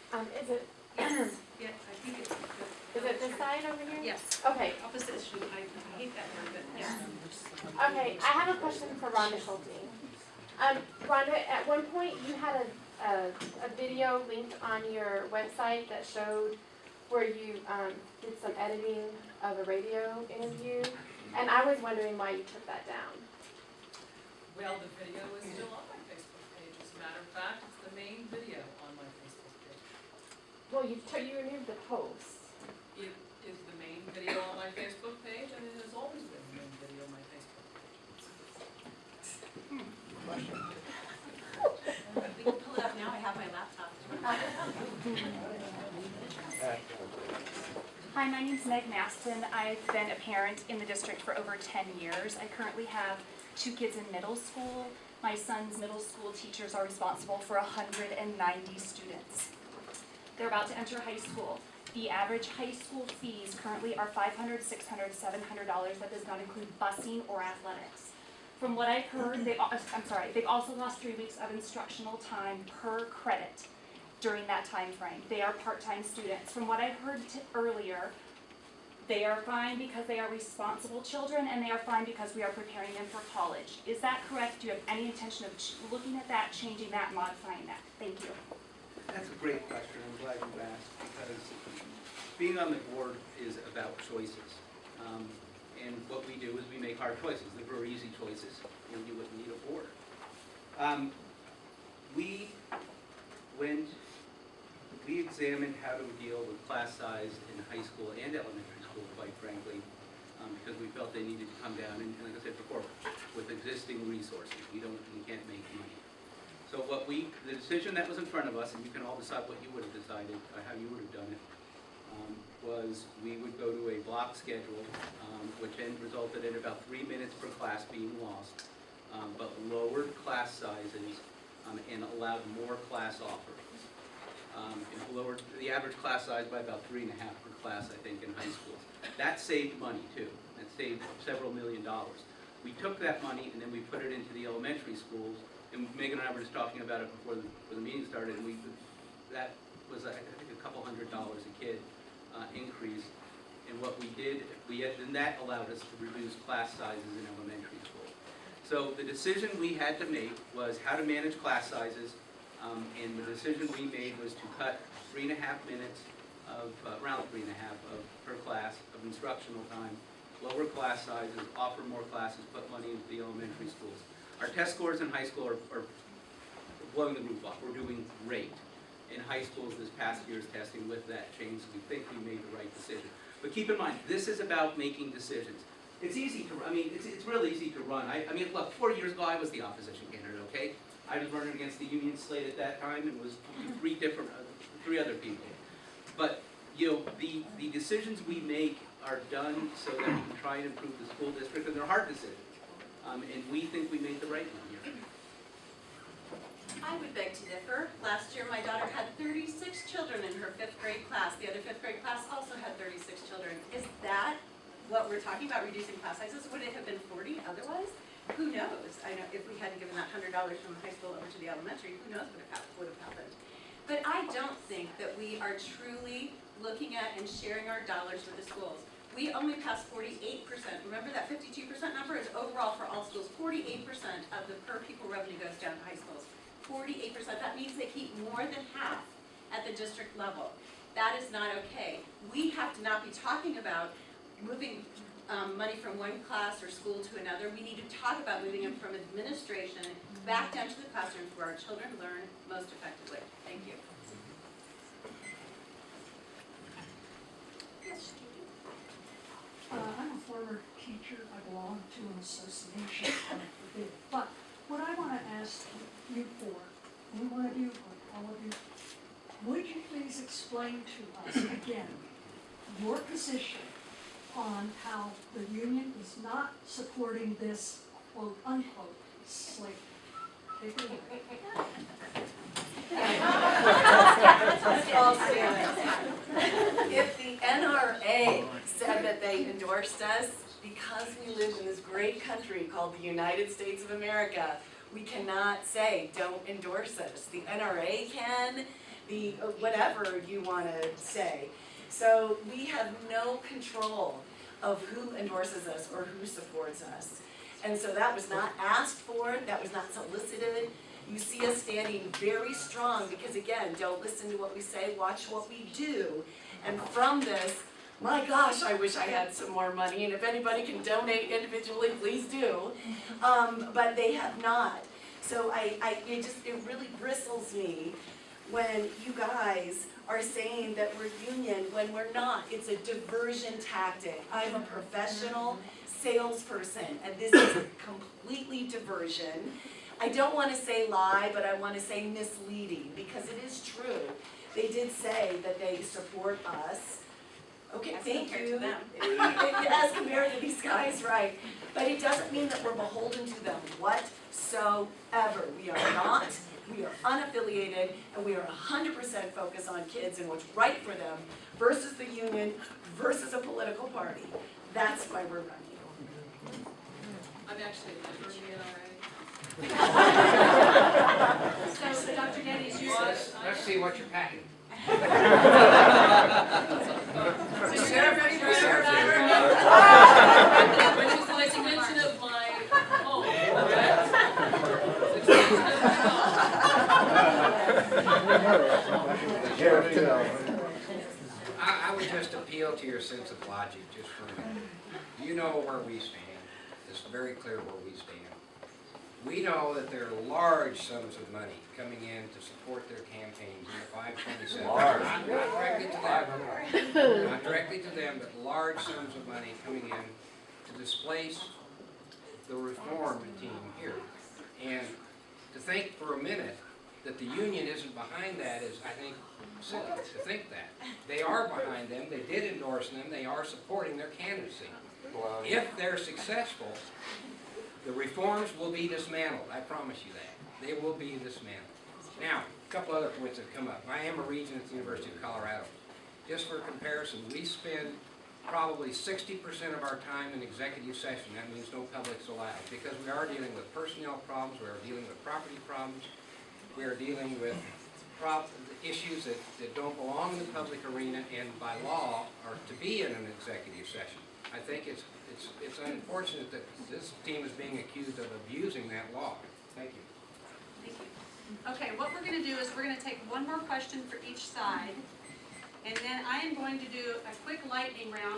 Is it? Yeah, I think it's. Is it this side over here? Yes. Okay. Opposite street. I hate that word, but yeah. Okay, I have a question for Ronda Scholting. Ronda, at one point you had a video linked on your website that showed where you did some editing of a radio interview, and I was wondering why you took that down. Well, the video is still on my Facebook page. As a matter of fact, it's the main video on my Facebook page. Well, you removed the post. It is the main video on my Facebook page, and it has always been the main video on my Facebook page. We can pull it up now. I have my laptop. Hi, my name's Meg Maston. I've been a parent in the district for over 10 years. I currently have 2 kids in middle school. My son's middle school teachers are responsible for 190 students. They're about to enter high school. The average high school fees currently are $500, $600, $700. That does not include busing or athletics. From what I've heard, they've also lost 3 weeks of instructional time per credit during that time frame. They are part-time students. From what I've heard earlier, they are fine because they are responsible children, and they are fine because we are preparing them for college. Is that correct? Do you have any intention of looking at that, changing that, modifying that? Thank you. That's a great question. I'm glad you asked, because being on the board is about choices. And what we do is we make hard choices. They're very easy choices, and you wouldn't need a board. We examined how to deal with class size in high school and elementary school, quite frankly, because we felt they needed to come down, and like I said before, with existing resources. We can't make money. So the decision that was in front of us, and you can all decide what you would have decided, how you would have done it, was we would go to a block schedule, which then resulted in about 3 minutes per class being lost, but lowered class sizes and allowed more class offerings. It lowered the average class size by about 3.5 per class, I think, in high schools. That saved money too. That saved several $1 million. We took that money and then we put it into the elementary schools. And Meghann and I were just talking about it before the meeting started, and that was, I think, a couple $100 a kid increase. And what we did, then that allowed us to reduce class sizes in elementary school. So the decision we had to make was how to manage class sizes, and the decision we made was to cut 3.5 minutes around 3.5 per class of instructional time, lower class sizes, offer more classes, put money into the elementary schools. Our test scores in high school are blowing the roof off. We're doing great in high schools this past year's testing with that change, so we think we made the right decision. But keep in mind, this is about making decisions. It's easy to, it's really easy to run. Look, 4 years ago I was the opposition candidate, okay? I was running against the union slate at that time, and it was three other people. But, the decisions we make are done so that we can try and improve the school district, and they're hard decisions. And we think we made the right one here. I would beg to differ. Last year, my daughter had 36 children in her 5th grade class. The other 5th grade class also had 36 children. Is that what we're talking about, reducing class sizes? Would it have been 40 otherwise? Who knows? I know if we hadn't given that $100 from the high school over to the elementary, who knows what would have happened. But I don't think that we are truly looking at and sharing our dollars with the schools. We only pass 48%. Remember that 52% number is overall for all schools. 48% of the per pupil revenue goes down to high schools. 48%. That means they keep more than half at the district level. That is not okay. We have to not be talking about moving money from one class or school to another. We need to talk about moving them from administration back down to the classrooms where our children learn most effectively. Thank you. Yes, Judi. I'm a former teacher. I belong to an association. But what I want to ask you for, we want to do, all of you, would you please explain to us again your position on how the union is not supporting this quote unquote slate? Take it away. If the NRA said that they endorsed us, because we live in this great country called the United States of America, we cannot say, don't endorse us. The NRA can, the whatever you want to say. So we have no control of who endorses us or who supports us. And so that was not asked for, that was not solicited. You see us standing very strong because again, don't listen to what we say, watch what we do. And from this, my gosh, I wish I had some more money, and if anybody can donate individually, please do. But they have not. So it really bristles me when you guys are saying that we're union when we're not. It's a diversion tactic. I'm a professional salesperson, and this is completely diversion. I don't want to say lie, but I want to say misleading, because it is true. They did say that they support us. Okay, thank you. As compared to these guys, right. But it doesn't mean that we're beholden to them whatsoever. We are not. We are unaffiliated, and we are 100% focused on kids and what's right for them versus the union versus a political party. That's why we're running. I'm actually a member of the NRA. So, Dr. Geddes, you Let's see what you're packing. Which is an extension of my home, correct? I would just appeal to your sense of logic just for a minute. You know where we stand. It's very clear where we stand. We know that there are large sums of money coming in to support their campaigns in the 527. Not directly to them, not directly to them, but large sums of money coming in to displace the reform team here. And to think for a minute that the union isn't behind that is, I think, silly to think that. They are behind them, they did endorse them, they are supporting their candidacy. If they're successful, the reforms will be dismantled, I promise you that. They will be dismantled. Now, a couple other points have come up. I am a regent at the University of Colorado. Just for comparison, we spend probably 60% of our time in executive session. That means no public's allowed, because we are dealing with personnel problems, we are dealing with property problems, we are dealing with issues that don't belong in the public arena and by law are to be in an executive session. I think it's unfortunate that this team is being accused of abusing that law. Thank you. Thank you. Okay, what we're going to do is we're going to take one more question for each side, and then I am going to do a quick lightning round